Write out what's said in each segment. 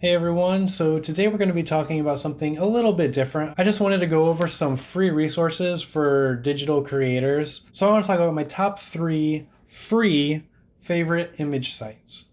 Hey everyone, so today we're going to be talking about something a little bit different. I just wanted to go over some free resources for digital creators. So I want to talk about my top 3 free favorite image sites.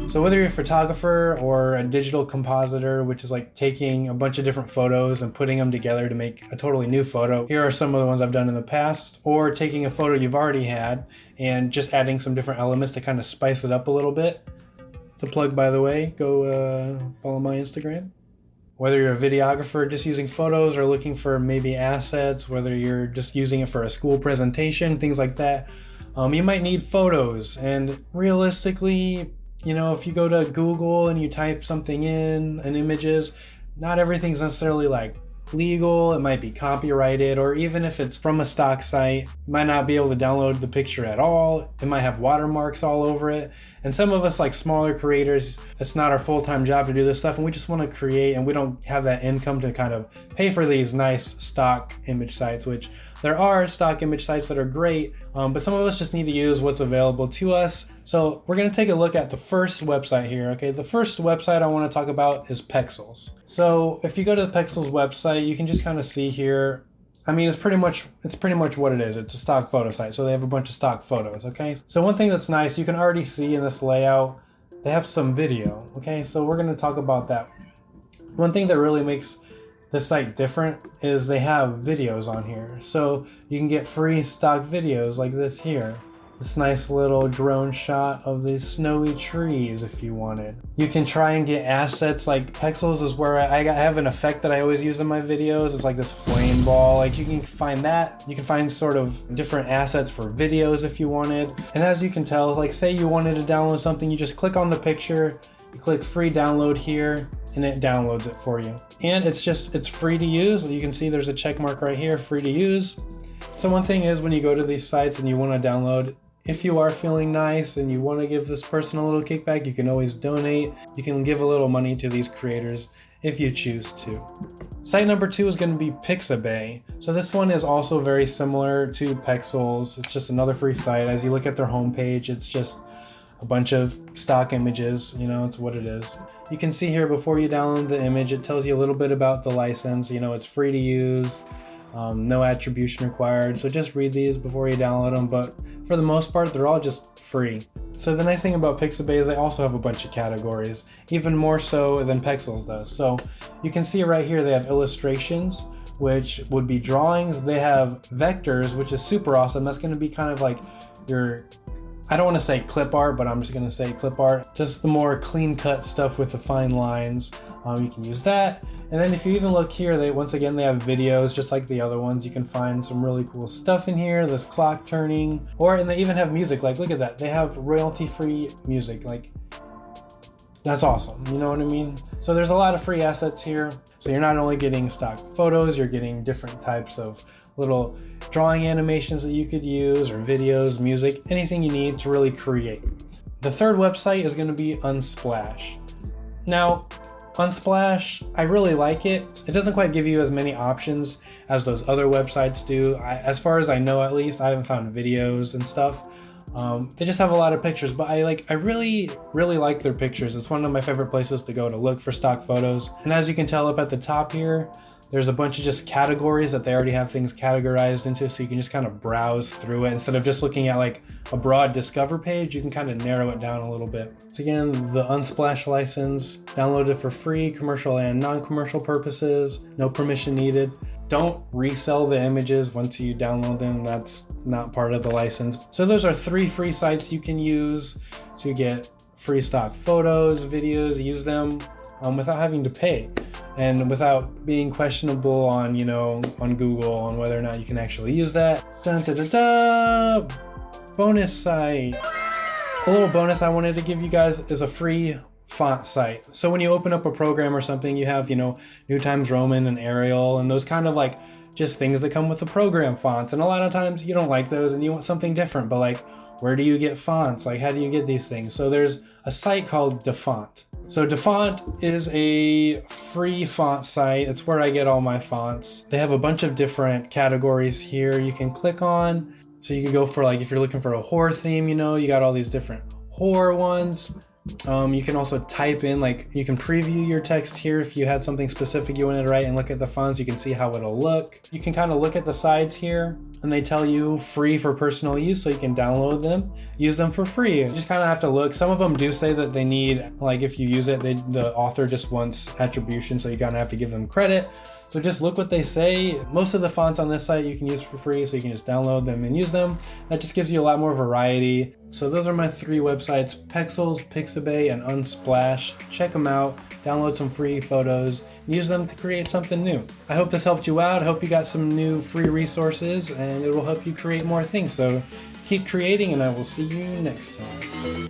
So whether you're a photographer or a digital compositor, which is like taking a bunch of different photos and putting them together to make a totally new photo, here are some of the ones I've done in the past, or taking a photo you've already had and just adding some different elements to kind of spice it up a little bit. It's a plug, by the way. Go follow my Instagram. Whether you're a videographer just using photos or looking for maybe assets, whether you're just using it for a school presentation, things like that, you might need photos. And realistically, if you go to Google and you type something in and images, not everything's necessarily like legal. It might be copyrighted, or even if it's from a stock site, you might not be able to download the picture at all. It might have watermarks all over it. And some of us, like smaller creators, it's not our full-time job to do this stuff, and we just want to create, and we don't have that income to kind of pay for these nice stock image sites, which there are stock image sites that are great, but some of us just need to use what's available to us. So we're going to take a look at the first website here. Okay, the first website I want to talk about is Pexels. So if you go to the Pexels website, you can just kind of see here. I mean, it's pretty much what it is. It's a stock photo site, so they have a bunch of stock photos. Okay, so one thing that's nice, you can already see in this layout, they have some video. Okay, so we're going to talk about that. One thing that really makes this site different is they have videos on here. So you can get free stock videos like this here. This nice little drone shot of these snowy trees if you wanted. You can try and get assets like Pexels is where I have an effect that I always use in my videos. It's like this flame ball. Like you can find that. You can find sort of different assets for videos if you wanted. And as you can tell, like say you wanted to download something, you just click on the picture, you click free download here, and it downloads it for you. And it's free to use. You can see there's a check mark right here, free to use. So one thing is when you go to these sites and you want to download, if you are feeling nice and you want to give this person a little kickback, you can always donate. You can give a little money to these creators if you choose to. Site number 2 is going to be Pixabay. So this one is also very similar to Pexels. It's just another free site. As you look at their homepage, it's just a bunch of stock images, it's what it is. You can see here before you download the image, it tells you a little bit about the license. It's free to use, no attribution required. So just read these before you download them. But for the most part, they're all just free. So the nice thing about Pixabay is they also have a bunch of categories, even more so than Pexels does. So you can see right here, they have illustrations, which would be drawings. They have vectors, which is super awesome. That's going to be kind of like your, I don't want to say clip art, but I'm just going to say clip art. Just the more clean cut stuff with the fine lines. You can use that. And then if you even look here, they have videos just like the other ones. You can find some really cool stuff in here. This clock turning, and they even have music. Like, look at that. They have royalty-free music. Like, that's awesome. You know what I mean? So there's a lot of free assets here. So you're not only getting stock photos, you're getting different types of little drawing animations that you could use, or videos, music, anything you need to really create. The third website is going to be Unsplash. Now, Unsplash, I really like it. It doesn't quite give you as many options as those other websites do. As far as I know, at least, I haven't found videos and stuff. They just have a lot of pictures, but I really like their pictures. It's one of my favorite places to go to look for stock photos. And as you can tell up at the top here, there's a bunch of just categories that they already have things categorized into, so you can just kind of browse through it. Instead of just looking at like a broad discover page, you can kind of narrow it down a little bit. So again, the Unsplash license, download it for free, commercial and non-commercial purposes, no permission needed. Don't resell the images once you download them. That's not part of the license. So those are 3 free sites you can use to get free stock photos, videos, use them without having to pay. And without being questionable on, on Google on whether or not you can actually use that. Dun, dun, dun, dun. Bonus site. A little bonus I wanted to give you guys is a free font site. So when you open up a program or something, you have, New Times Roman and Arial and those kind of like just things that come with the program fonts. And a lot of times you don't like those and you want something different, but like, where do you get fonts? Like, how do you get these things? So there's a site called DiffentFont. So DiffentFont is a free font site. It's where I get all my fonts. They have a bunch of different categories here you can click on. So you can go for, like, if you're looking for a horror theme, you know, you got all these different horror ones. You can also type in, like, you can preview your text here if you had something specific you wanted to write and look at the fonts. You can see how it'll look. You can kind of look at the sides here, and they tell you free for personal use, so you can download them, use them for free. You just kind of have to look. Some of them do say that they need, like, if you use it, the author just wants attribution, so you kind of have to give them credit. So just look what they say. Most of the fonts on this site you can use for free, so you can just download them and use them. That just gives you a lot more variety. So those are my 3 websites: Pexels, Pixabay, and Unsplash. Check them out, download some free photos, and use them to create something new. I hope this helped you out. I hope you got some new free resources, and it will help you create more things. So keep creating, and I will see you next time.